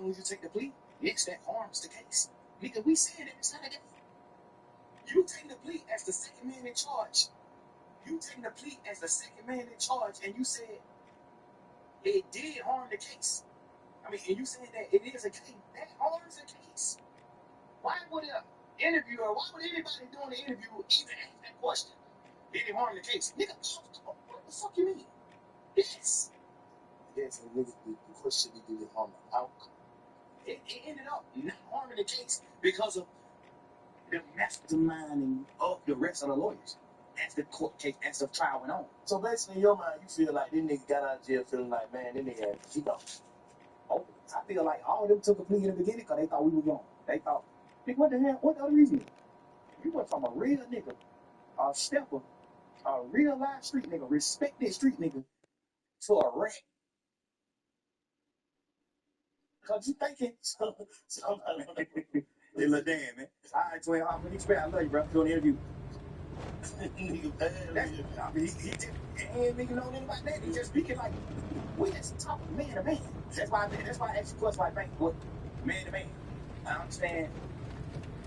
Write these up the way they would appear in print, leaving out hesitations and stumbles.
long as you take the plea, yes, that harms the case. Nigga, we said it inside that. You take the plea as the second man in charge. You take the plea as the second man in charge, and you said it did harm the case. I mean, and you said that it is a case. That harms the case. Why would an interviewer, why would anybody doing the interview even ask that question? Did it harm the case? Nigga, what the fuck you mean? Yes. Yes, and nigga, the question should be, did it harm the outcome? It ended up not harming the case because of the masterminding of the rest of the lawyers as the court case, as the trial went on. So basically, in your mind, you feel like this nigga got out of jail feeling like, man, this nigga, he gone. Oh, I feel like all of them took a plea in the beginning because they thought we were gone. They thought, nigga, what the hell? What the other reason? You went from a real nigga, a stepper, a real live street nigga, respected street nigga, to a rat. Because you thinking, hey, look, damn, man. All right, Twin, I'm going to I love you, bro. Doing the interview. Nigga bad, nigga. I mean, he just ain't nigga know anything about that. He just speaking like, we just talking man to man. That's why I asked you questions like, what, man to man. I understand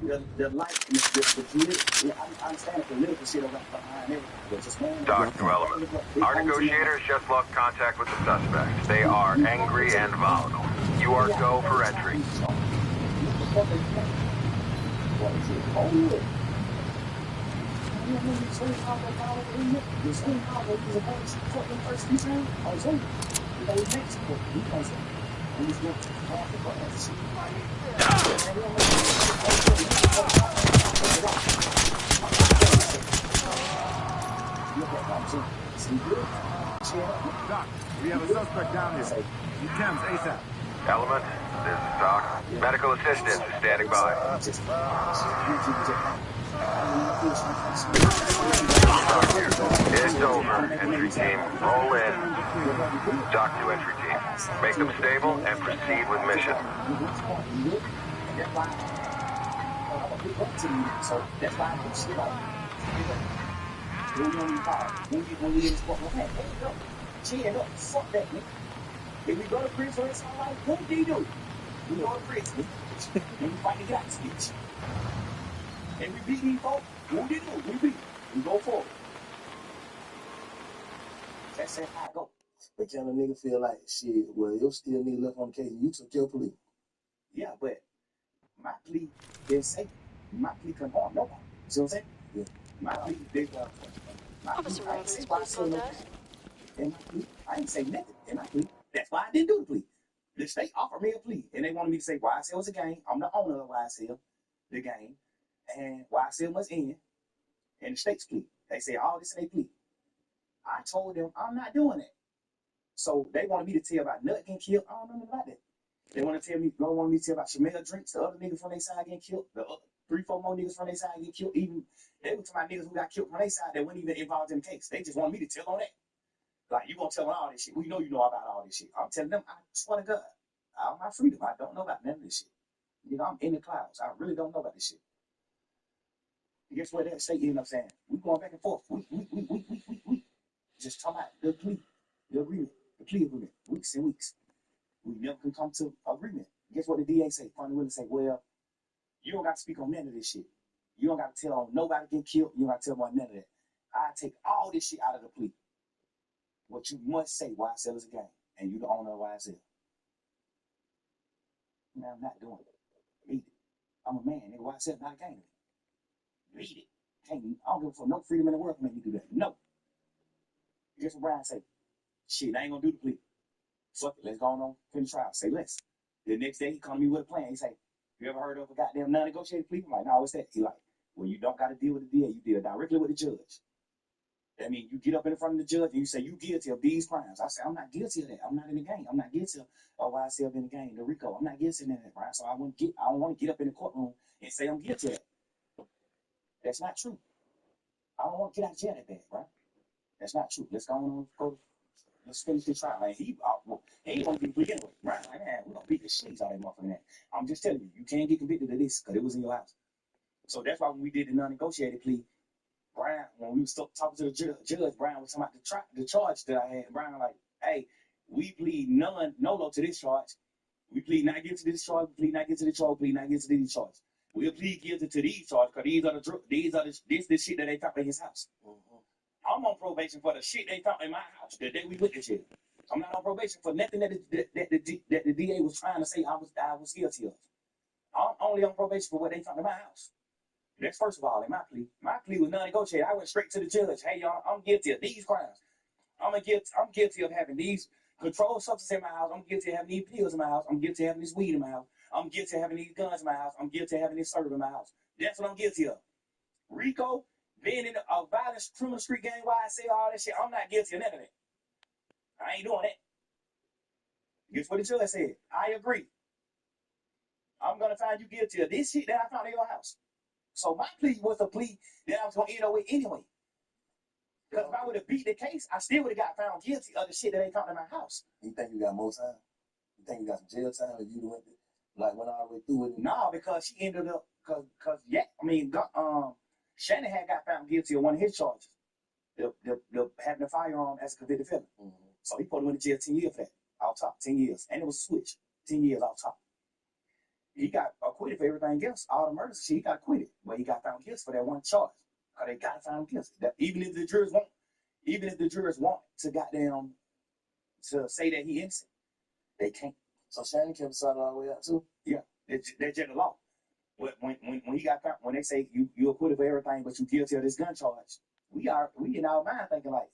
the life, I understand the political shit behind everything. Talk to Element. Our negotiators just lost contact with the suspects. They are angry and volatile. You are go for entry. Doc, we have a suspect down here. Need chems ASAP. Element, this is Doc. Medical assistance is standing by. It's over. Entry team, roll in. Doc to entry team. Make them stable and proceed with mission. So that's why I put shit on. When we in sport, hey, go. Cheer up, fuck that, nigga. If we go to prison for this whole life, what do you do? We go to prison, and we fight the guy speech. And we beat these folks, what do you do? We beat them. We go forward. That's how I go. But can a nigga feel like, shit, well, you still nigga left on the case and you took your plea? Yeah, but my plea is safe. My plea can harm nobody. See what I'm saying? Yeah. My plea, they got Officer Roberts, please hold that. In my plea, I ain't say nothing in my plea. That's why I didn't do the plea. The state offered me a plea, and they wanted me to say YSL was a game. I'm the owner of YSL, the game, and YSL was in the state's plea. They say all this in their plea. I told them I'm not doing it. So they wanted me to tell about Nut getting killed. I don't know nothing about that. They want to tell me, don't want me to tell about Shamel Drinks, the other niggas from their side getting killed, the other 3-4 more niggas from their side getting killed. Even they were talking about niggas who got killed from their side that weren't even involved in the case. They just want me to tell on that. Like, you gonna tell them all this shit. We know you know about all this shit. I'm telling them, I swear to God, all my freedom, I don't know about none of this shit. You know, I'm in the clouds. I really don't know about this shit. And guess what that state ended up saying? We going back and forth. We. Just talking about the plea, the agreement, the plea agreement, weeks and weeks. We never can come to agreement. Guess what the DA say? Funny Willie say, well, you don't got to speak on none of this shit. You don't got to tell on nobody get killed. You don't got to tell on none of that. I take all this shit out of the plea. What you must say, YSL is a game, and you the owner of YSL. Man, I'm not doing it. Read it. I'm a man, nigga. YSL not a game. Read it. I don't give a fuck. No freedom in the world can make me do that. No. Guess what Brian say? Shit, I ain't gonna do the plea. Fuck it, let's go on finish trial. Say less. The next day he come to me with a plan. He say, you ever heard of a goddamn non-negotiated plea? I'm like, no, what's that? He like, well, you don't gotta deal with the DA, you deal directly with the judge. That means you get up in front of the judge and you say you guilty of these crimes. I say, I'm not guilty of that. I'm not in the game. I'm not guilty of YSL in the game, the RICO. I'm not guilty of that, Brian. So I don't want to get up in the courtroom and say I'm guilty of that. That's not true. I don't want to get out of jail that bad, Brian. That's not true. Let's go. Let's finish the trial. Man, he ain't gonna get convicted anyway. Right? Like, man, we're gonna beat the shit out of that motherfucker. Man. I'm just telling you, you can't get convicted of this because it was in your house. So that's why when we did the non-negotiated plea, Brian, when we was talking to the judge, Brian was talking about the charge that I had. Brian like, hey, we plead nolo to this charge. We plead not guilty to this charge. We plead not guilty to the charge. We plead not guilty to these charges. We'll plead guilty to these charges because this shit that they found in his house. I'm on probation for the shit they found in my house the day we went to jail. I'm not on probation for nothing that the DA was trying to say I was guilty of. I'm only on probation for what they found in my house. That's first of all in my plea. My plea was non-negotiated. I went straight to the judge. Hey, y'all, I'm guilty of these crimes. I'm guilty of having these controlled substances in my house. I'm guilty of having these pills in my house. I'm guilty of having this weed in my house. I'm guilty of having these guns in my house. I'm guilty of having this serve in my house. That's what I'm guilty of. Rico, being in a violent criminal street gang, why I say all that shit, I'm not guilty of none of that. I ain't doing that. Guess what the judge said? I agree. I'm going to find you guilty of this shit that I found in your house. So my plea was a plea that I was going to end up with anyway. Because if I would have beat the case, I still would have got found guilty of the shit that they found in my house. You think you got more time? You think you got some jail time if you went all the way through it? No, because she ended up, Shannon had got found guilty of one of his charges, the having a firearm as a convicted felon. So he put him in jail 10 years for that, off top, 10 years. And it was a switch, 10 years off top. He got acquitted for everything else, all the murders shit, he got acquitted. But he got found guilty for that one charge. Because they got to find him guilty. That even if the jurors want to to say that he innocent, they can't. So Shannon kept aside all the way out too? Yeah, that's just the law. But when he got found, when they say you acquitted for everything, but you guilty of this gun charge, we in our mind thinking like,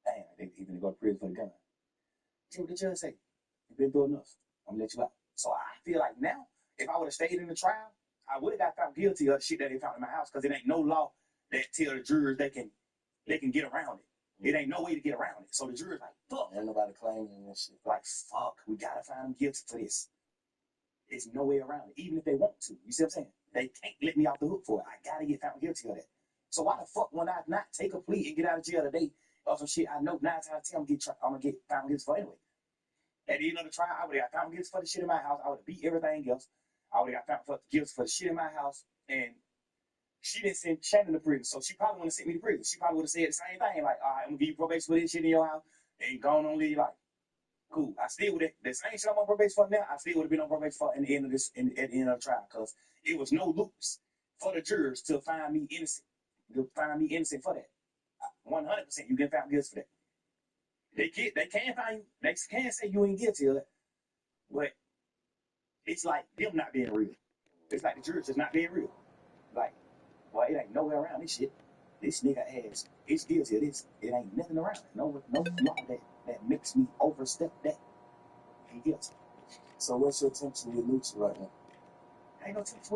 damn, they even go to prison for the gun. See what the judge say? You've been through enough. I'm gonna let you out. So I feel like now, if I would have stayed in the trial, I would have got found guilty of the shit that they found in my house because it ain't no law that tell the jurors they can get around it. It ain't no way to get around it. So the jurors like, fuck. Ain't nobody claiming that shit. Like, fuck, we gotta find them guilty for this. There's no way around it, even if they want to. You see what I'm saying? They can't let me off the hook for it. I gotta get found guilty of that. So why the fuck would I not take a plea and get out of jail today or some shit I know 9 times out of 10 I'm gonna get found guilty for anyway? At the end of the trial, I would have got found guilty for the shit in my house. I would have beat everything else. I would have got found guilty for the shit in my house. And she didn't send Shannon to prison, so she probably wouldn't have sent me to prison. She probably would have said the same thing, like, all right, I'm gonna give you probation for this shit in your house and go on and live your life. Cool. I still would have, the same shit I'm on probation for now, I still would have been on probation for at the end of the trial, because it was no loops for the jurors to find me innocent. To find me innocent for that. 100% you get found guilty for that. They can find you, they can say you ain't guilty of it, but it's like them not being real. It's like the jurors just not being real. Like, boy, it ain't nowhere around this shit. This nigga ass is guilty of this. It ain't nothing around it. No law that makes me overstep that. He guilty. So what's your temperature with Lucci right now? Ain't no temperature.